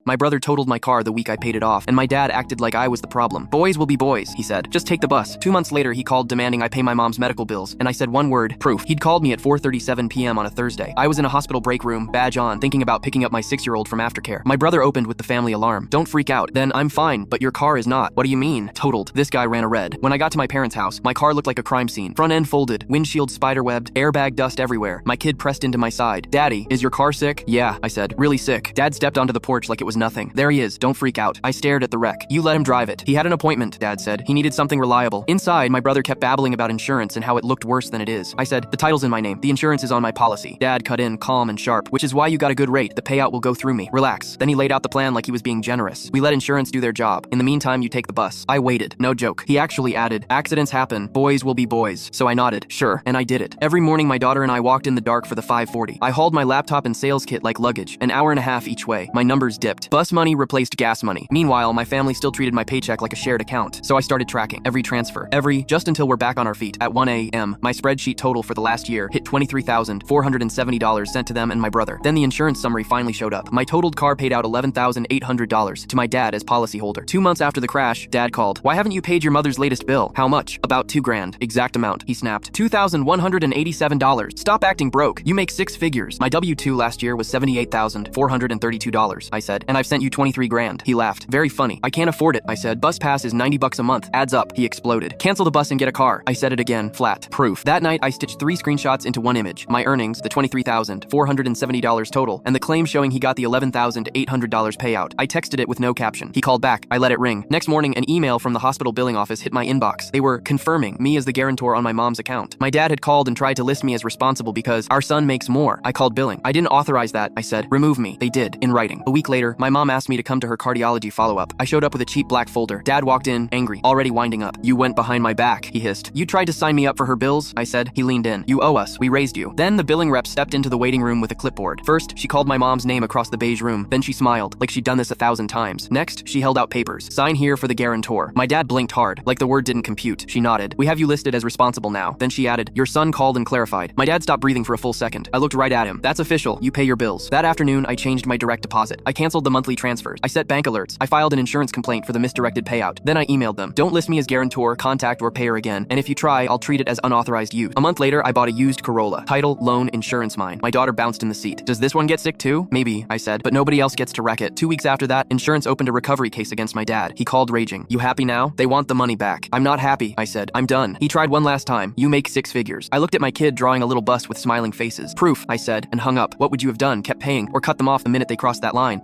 My brother totaled my car the week I paid it off, and my dad acted like I was the problem. Boys will be boys, he said. Just take the bus. 2 months later, he called demanding I pay my mom's medical bills, and I said one word, proof. He'd called me at 4:37 p.m. on a Thursday. I was in a hospital break room, badge on, thinking about picking up my 6-year-old from aftercare. My brother opened with the family alarm. Don't freak out. Then, I'm fine, but your car is not. What do you mean? Totaled. This guy ran a red. When I got to my parents' house, my car looked like a crime scene. Front end folded, windshield spiderwebbed, airbag dust everywhere. My kid pressed into my side. Daddy, is your car sick? Yeah, I said. Really sick. Dad stepped onto the porch like it was nothing. There he is. Don't freak out. I stared at the wreck. You let him drive it. He had an appointment, Dad said. He needed something reliable. Inside, my brother kept babbling about insurance and how it looked worse than it is. I said, the title's in my name. The insurance is on my policy. Dad cut in, calm and sharp, which is why you got a good rate. The payout will go through me. Relax. Then he laid out the plan like he was being generous. We let insurance do their job. In the meantime, you take the bus. I waited. No joke. He actually added, accidents happen. Boys will be boys. So I nodded. Sure. And I did it. Every morning, my daughter and I walked in the dark for the 5:40. I hauled my laptop and sales kit like luggage. An hour and a half each way. My numbers dipped. Bus money replaced gas money. Meanwhile, my family still treated my paycheck like a shared account. So I started tracking every transfer. Just until we're back on our feet. At 1 a.m., my spreadsheet total for the last year hit $23,470 sent to them and my brother. Then the insurance summary finally showed up. My totaled car paid out $11,800 to my dad as policyholder. 2 months after the crash, Dad called. Why haven't you paid your mother's latest bill? How much? About $2,000. Exact amount. He snapped. $2,187. Stop acting broke. You make 6 figures. My W-2 last year was $78,432, I said, and I've sent you $23,000. He laughed. Very funny. I can't afford it, I said. Bus pass is $90 a month. Adds up. He exploded. Cancel the bus and get a car. I said it again. Flat. Proof. That night, I stitched 3 screenshots into one image. My earnings, the $23,470 total, and the claim showing he got the $11,800 payout. I texted it with no caption. He called back. I let it ring. Next morning, an email from the hospital billing office hit my inbox. They were confirming me as the guarantor on my mom's account. My dad had called and tried to list me as responsible because our son makes more. I called billing. I didn't authorize that, I said. Remove me. They did, in writing. A week later, my mom asked me to come to her cardiology follow-up. I showed up with a cheap black folder. Dad walked in, angry, already winding up. You went behind my back, he hissed. You tried to sign me up for her bills, I said. He leaned in. You owe us. We raised you. Then the billing rep stepped into the waiting room with a clipboard. First, she called my mom's name across the beige room. Then she smiled, like she'd done this 1,000 times. Next, she held out papers. Sign here for the guarantor. My dad blinked hard, like the word didn't compute. She nodded. We have you listed as responsible now. Then she added, your son called and clarified. My dad stopped breathing for a full second. I looked right at him. That's official. You pay your bills. That afternoon, I changed my direct deposit. I canceled the monthly transfers. I set bank alerts. I filed an insurance complaint for the misdirected payout. Then I emailed them. Don't list me as guarantor, contact, or payer again. And if you try, I'll treat it as unauthorized use. A month later, I bought a used Corolla. Title, loan, insurance mine. My daughter bounced in the seat. Does this one get sick too? Maybe, I said, but nobody else gets to wreck it. 2 weeks after that, insurance opened a recovery case against my dad. He called raging. You happy now? They want the money back. I'm not happy, I said. I'm done. He tried one last time. You make 6 figures. I looked at my kid drawing a little bus with smiling faces. Proof, I said, and hung up. What would you have done? Kept paying, or cut them off the minute they crossed that line?